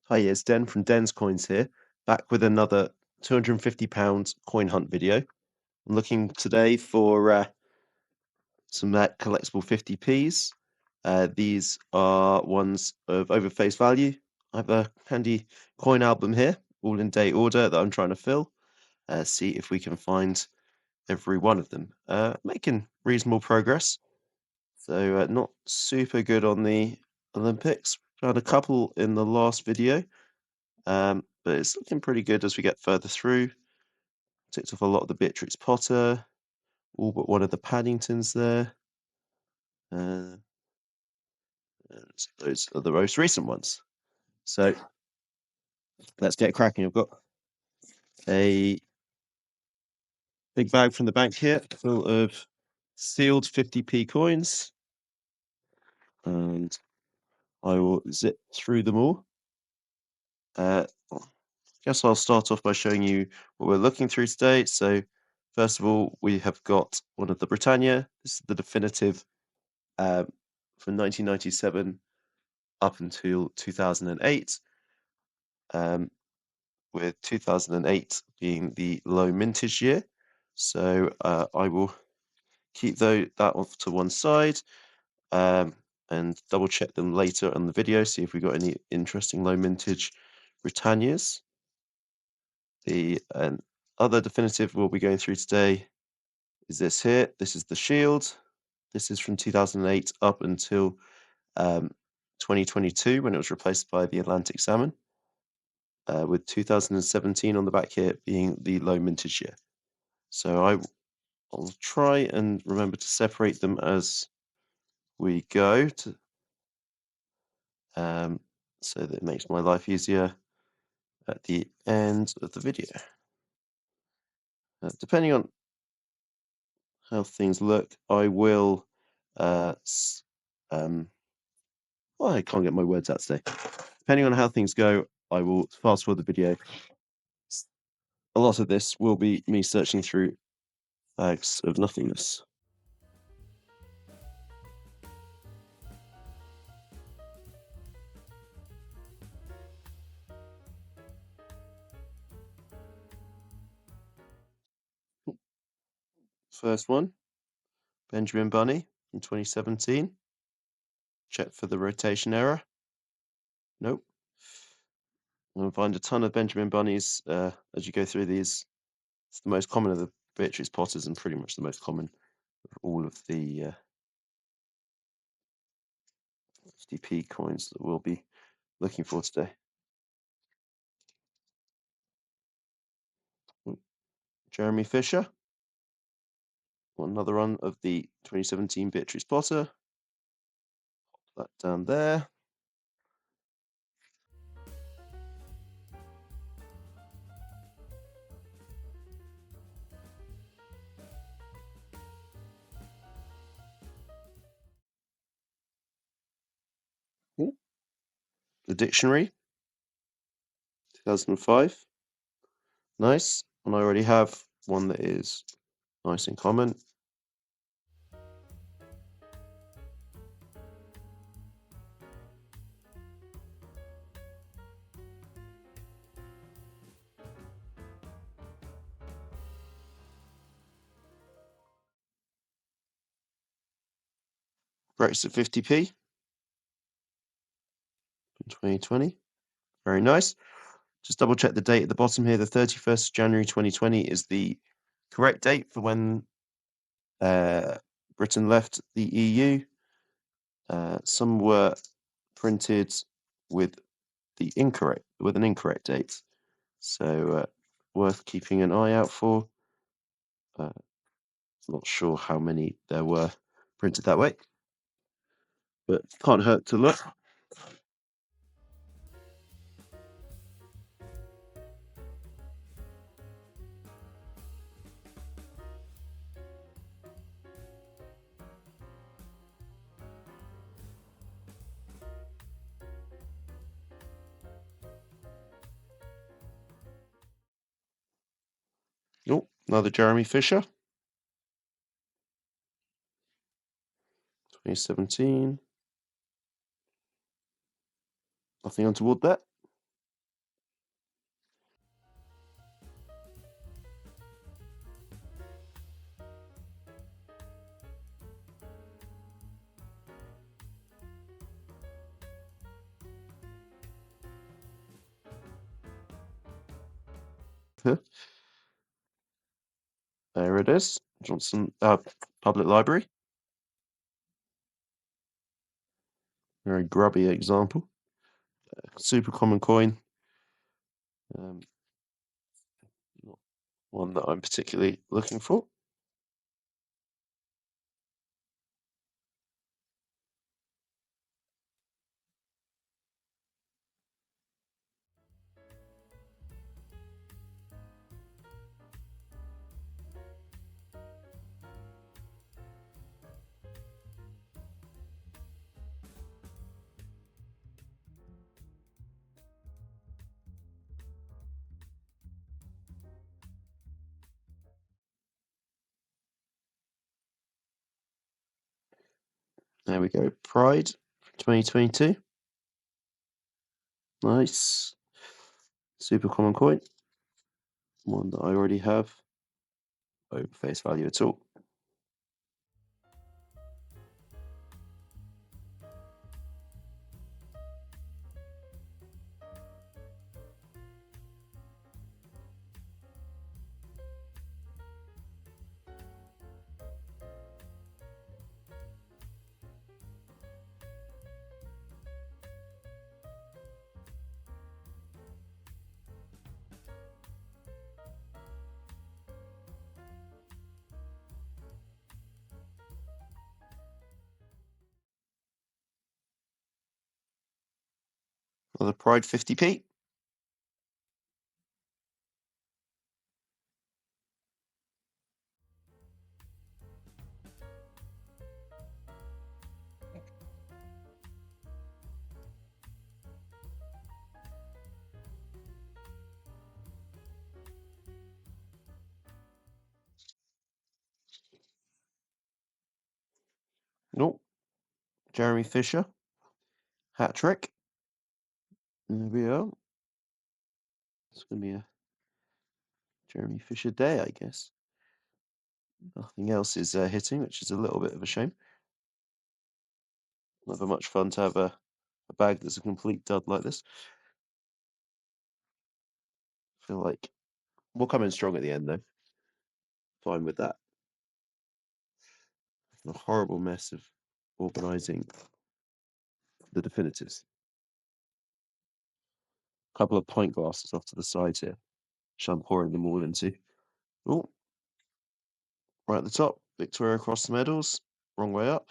Hi, it's Den from Den's Coins here, back with another £250 coin hunt video. I'm looking today for some collectible 50p's. These are ones of over face value. I have a handy coin album here, all in date order that I'm trying to fill. See if we can find every one of them. Making reasonable progress. So not super good on the Olympics. Found a couple in the last video. But it's looking pretty good as we get further through. Ticked off a lot of the Beatrix Potter, all but one of the Paddingtons there. And those are the most recent ones. So let's get cracking. I've got a big bag from the bank here full of sealed 50p coins. And I will zip through them all. Guess I'll start off by showing you what we're looking through today. So first of all, we have got one of the Britannia. This is the definitive from 1997 up until 2008, with 2008 being the low mintage year. So I will keep that off to one side and double check them later on the video, see if we got any interesting low mintage Britannias. The other definitive we'll be going through today is this here. This is the Shield. This is from 2008 up until 2022 when it was replaced by the Atlantic Salmon, with 2017 on the back here being the low mintage year. So I'll try and remember to separate them as we go so that it makes my life easier at the end of the video. Depending on how things look, I will well, I can't get my words out today. Depending on how things go, I will fast forward the video. A lot of this will be me searching through bags of nothingness. First one, Benjamin Bunny from 2017. Check for the rotation error. Nope. I'm going to find a ton of Benjamin Bunnies as you go through these. It's the most common of the Beatrix Potters and pretty much the most common of all of the 50p coins that we'll be looking for today. Jeremy Fisher. Another run of the 2017 Beatrix Potter. Pop that down there. The Dictionary, 2005. Nice. And I already have one that is nice and common. Brexit 50p in 2020. Very nice. Just double check the date at the bottom here. The 31st of January 2020 is the correct date for when Britain left the EU. Some were printed with an incorrect date. So worth keeping an eye out for. Not sure how many there were printed that way, but can't hurt to look. Oh, another Jeremy Fisher, 2017. Nothing untoward there. There it is. Johnson Public Library. Very grubby example. Super common coin. Not one that I'm particularly looking for. There we go. Pride 2022. Nice. Super common coin. One that I already have. No face value at all. Another Pride 50p. Nope. Jeremy Fisher. Hat trick. There we are. It's going to be a Jeremy Fisher day, I guess. Nothing else is hitting, which is a little bit of a shame. Never much fun to have a bag that's a complete dud like this. I feel like we'll come in strong at the end, though. Fine with that. A horrible mess of organising the definitives. A couple of pint glasses off to the side here, which I'm pouring them all into. Oh, right at the top, Victoria Cross the medals. Wrong way up.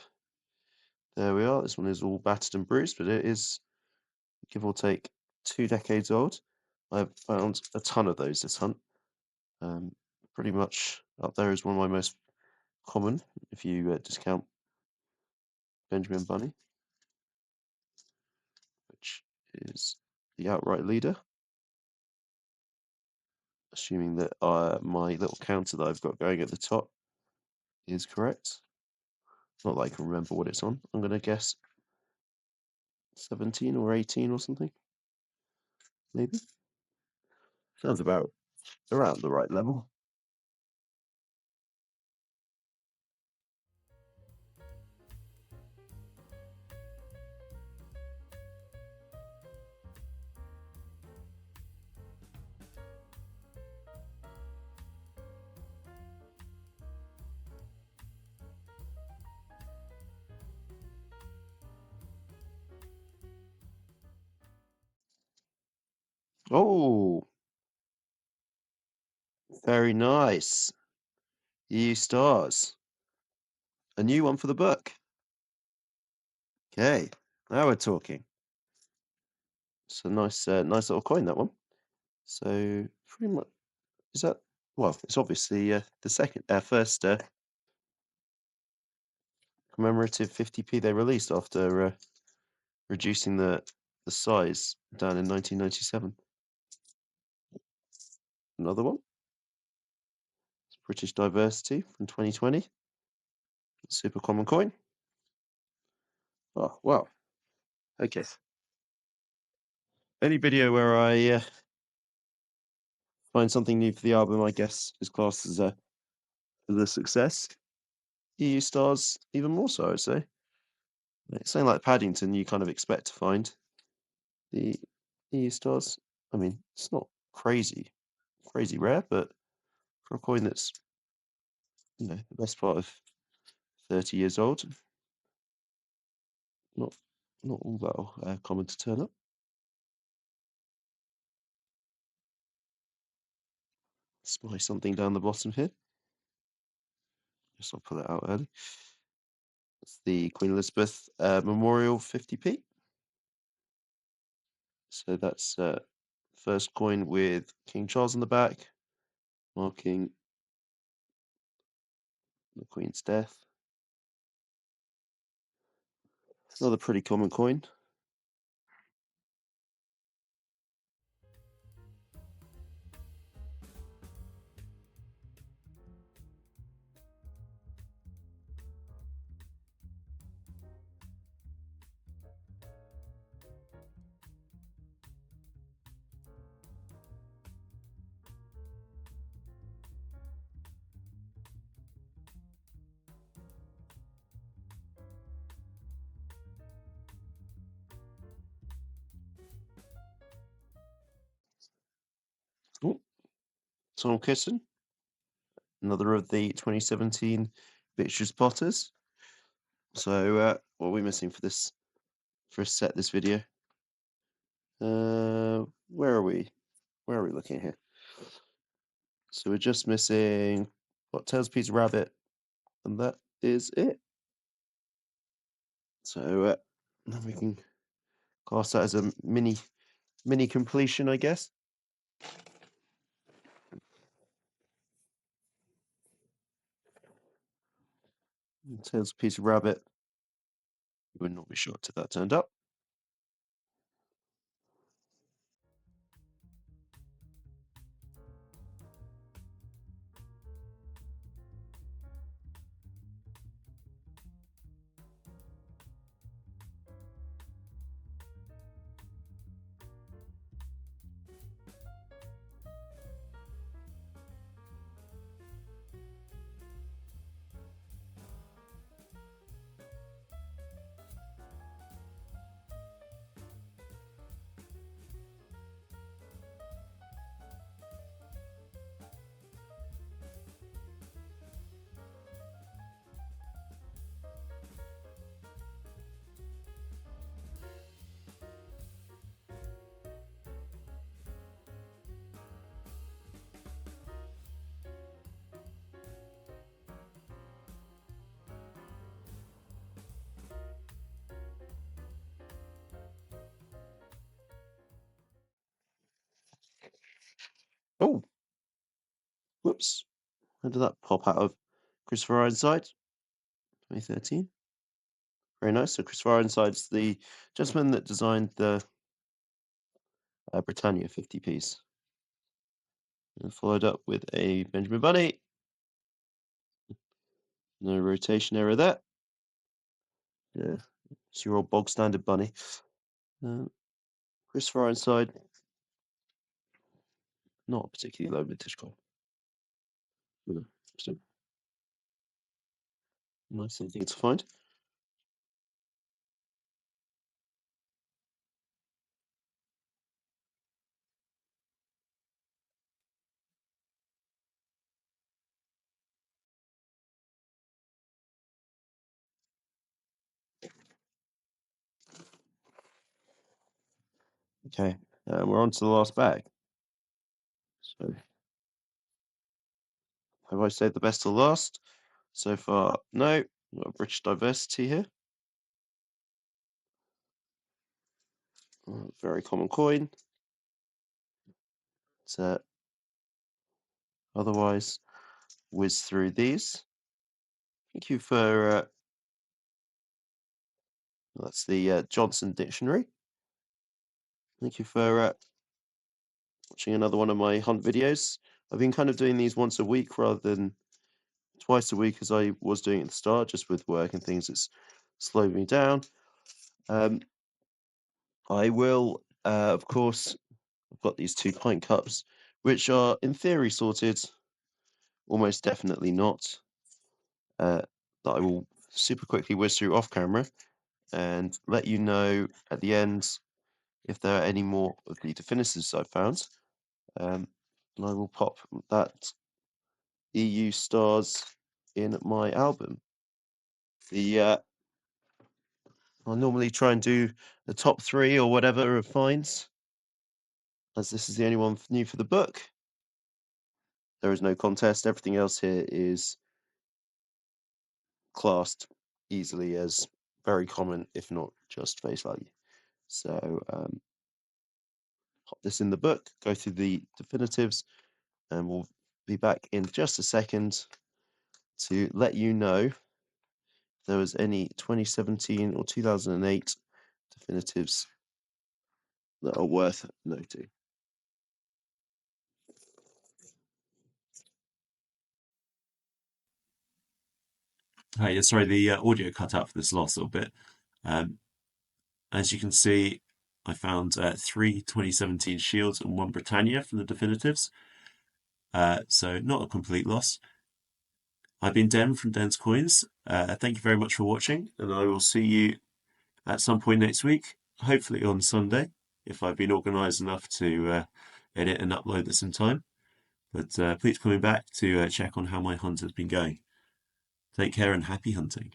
There we are. This one is all battered and bruised, but it is, give or take, 2 decades old. I've found a ton of those this hunt. Pretty much up there is one of my most common, if you discount Benjamin Bunny, which is the outright leader. Assuming that my little counter that I've got going at the top is correct. Not that I can remember what it's on. I'm going to guess 17 or 18 or something. Maybe. Sounds about around the right level. Oh, very nice. EU stars. A new one for the book. Okay, now we're talking. It's a nice, nice little coin, that one. So pretty much, is that? Well, it's obviously the first commemorative 50p they released after reducing the size down in 1997. Another one. It's British Diversity from 2020. Super common coin. Oh, wow. Okay. Any video where I find something new for the album, I guess, is classed as a success. EU stars, even more so, I'd say. Like, something like Paddington, you kind of expect to find the EU stars. I mean, it's not crazy crazy rare, but for a coin that's, the best part of 30 years old, not not all that common to turn up. Spy something down the bottom here. Guess I'll pull it out early. It's the Queen Elizabeth Memorial 50p. So that's first coin with King Charles on the back, marking the Queen's death. Another pretty common coin. Oh, Tom Kitten, another of the 2017 Beatrice Potters. So what are we missing for this this video? Where are we? Where are we looking here? So we're just missing what Tails Peter Rabbit, and that is it. So then we can class that as a mini completion, I guess. Tails Peter Rabbit. You would not be shocked if that turned up. Oh, whoops. How did that pop out of Christopher Ironside? 2013. Very nice. So Christopher Ironside's the gentleman that designed the Britannia 50p's. And followed up with a Benjamin Bunny. No rotation error there. Yeah, it's your old bog standard bunny. Christopher Ironside, not a particularly low vintage coin. So nice thing to find. Okay, we're on to the last bag. So have I saved the best till last? So far, no. We've got British diversity here. Very common coin. So otherwise, whiz through these. Thank you for that's the Johnson Dictionary. Thank you for watching another one of my hunt videos. I've been kind of doing these once a week rather than twice a week as I was doing at the start, just with work and things. It's slowed me down. I will, of course, I've got these 2 pint cups, which are in theory sorted, almost definitely not. That I will super quickly whiz through off camera and let you know at the end if there are any more of the definitives I've found. and I will pop that EU stars in my album. The I normally try and do the top 3 or whatever of finds, as this is the only one new for the book. There is no contest. Everything else here is classed easily as very common, if not just face value. So pop this in the book, go through the definitives, and we'll be back in just a second to let you know if there was any 2017 or 2008 definitives that are worth noting. Hi, yeah, sorry, the audio cut out for this last little bit. Um, as you can see, I found 3 2017 Shields and 1 Britannia from the definitives, so not a complete loss. I've been Den from Den's Coins. Thank you very much for watching, and I will see you at some point next week, hopefully on Sunday, if I've been organised enough to edit and upload this in time. But please coming back to check on how my hunt has been going. Take care and happy hunting.